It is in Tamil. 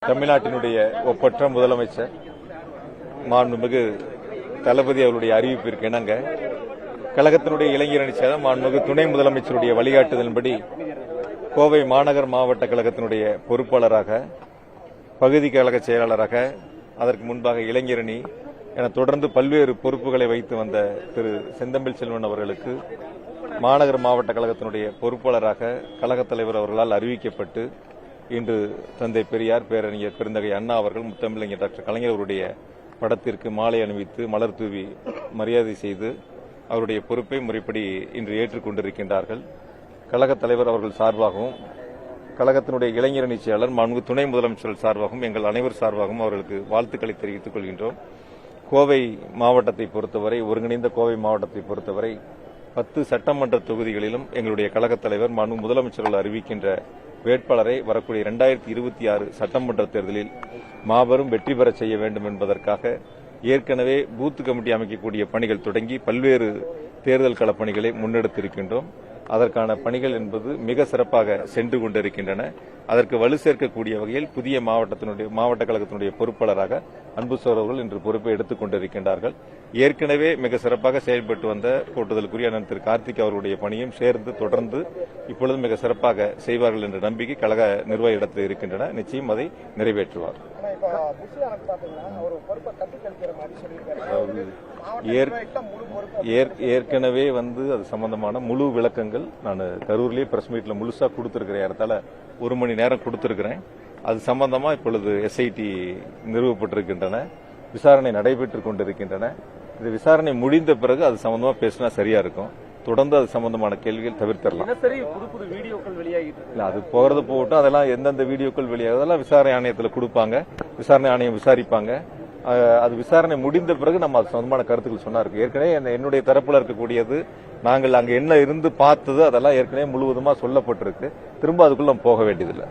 தமிழ்நாட்டினுடைய ஒப்பற்ற முதலமைச்சர் மாண்புமிகு தளபதி அவருடைய அறிவிப்பிற்கு இணங்க கழகத்தினுடைய இளைஞரணி செயலர் மாண்புமிகு துணை முதலமைச்சருடைய வழிகாட்டுதலின்படி கோவை மாநகர் மாவட்ட கழகத்தினுடைய பொறுப்பாளராக, பகுதி கழக செயலாளராக, அதற்கு முன்பாக இளைஞரணி என தொடர்ந்து பல்வேறு பொறுப்புகளை வைத்து வந்த திரு செந்தமிழ் செல்வன் அவர்களுக்கு மாநகர் மாவட்ட கழகத்தினுடைய பொறுப்பாளராக கழகத் தலைவர் அவர்களால் அறிவிக்கப்பட்டு இன்று தந்தை பெரியார், பேரறிஞர் பெருந்தகை அண்ணா அவர்கள், முத்தமிழறிஞர் டாக்டர் கலைஞர் அவருடைய படத்திற்கு மாலை அணிவித்து மலர் தூவி மரியாதை செய்து அவருடைய பொறுப்பை முறைப்படி இன்று ஏற்றுக்கொண்டிருக்கின்றார்கள். கழகத் தலைவர் அவர்கள் சார்பாகவும் கழகத்தினுடைய இளைஞரணி செயலாளர் மாண்புமிகு துணை முதலமைச்சர் சார்பாகவும் எங்கள் அனைவர் சார்பாகவும் அவர்களுக்கு வாழ்த்துக்களை தெரிவித்துக் கொள்கின்றோம். கோவை மாவட்டத்தை பொறுத்தவரை, ஒருங்கிணைந்த கோவை மாவட்டத்தை பொறுத்தவரை 10 சட்டமன்ற தொகுதிகளிலும் எங்களுடைய கழகத் தலைவர் மாண்புமிகு முதலமைச்சர்கள் அறிவிக்கின்ற வேட்பாளரை வரக்கூடிய 2026 சட்டமன்ற தேர்தலில் மாபெரும் வெற்றி பெற செய்ய வேண்டும் என்பதற்காக ஏற்கனவே பூத் கமிட்டி அமைக்கக்கூடிய பணிகள் தொடங்கி பல்வேறு தேர்தல் கள பணிகளை முன்னெடுத்திருக்கின்றோம். அதற்கான பணிகள் என்பது மிக சிறப்பாக சென்று கொண்டிருக்கின்றன. அதற்கு வலு சேர்க்கக்கூடிய வகையில் புதிய மாவட்ட கழகத்தினுடைய பொறுப்பாளராக அன்பு சோழர்கள் இன்று பொறுப்பை எடுத்துக் கொண்டிருக்கின்றார்கள். ஏற்கனவே மிக சிறப்பாக செயல்பட்டு வந்த போட்டுதலுக்குரிய அண்ணன் திரு கார்த்திக் அவருடைய பணியும் சேர்ந்து தொடர்ந்து இப்பொழுது மிக சிறப்பாக செய்வார்கள் என்ற நம்பிக்கை கழக நிர்வாக இடத்தில் இருக்கின்றன. நிச்சயம் அதை நிறைவேற்றுவார். ஏற்கனவே அது சம்பந்தமான முழு விளக்கங்கள் நான் கரூர்லேயே பிரஸ் மீட்ல முழுசா கொடுத்திருக்கிறேன். ஏறத்தாழ 1 மணி நேரம் கொடுத்திருக்கிறேன். அது சம்பந்தமா இப்பொழுது எஸ்ஐடி நிறுவப்பட்டிருக்கின்றன, விசாரணை நடைபெற்றுக் கொண்டிருக்கின்றன. இந்த விசாரணை முடிந்த பிறகு அது சம்பந்தமா பேசினா சரியா இருக்கும். தொடர்ந்து அது சம்பந்தமான கேள்விகள் தவிர்த்தரலாம். அது போறது போகட்டும். அதெல்லாம் எந்தெந்த வீடியோக்கள் வெளியாகும் அதெல்லாம் விசாரணை ஆணையத்தில் கொடுப்பாங்க. விசாரணை ஆணையம் விசாரிப்பாங்க. அது விசாரணை முடிந்த பிறகு நம்ம அது சொந்தமான கருத்துக்கள் சொன்னா இருக்கு. ஏற்கனவே என்னுடைய தரப்புல இருக்கக்கூடியது, நாங்கள் அங்க என்ன இருந்து பார்த்தது, அதெல்லாம் ஏற்கனவே முழுவதுமா சொல்லப்பட்டிருக்கு. திரும்ப அதுக்குள்ள போக வேண்டியதில்லை.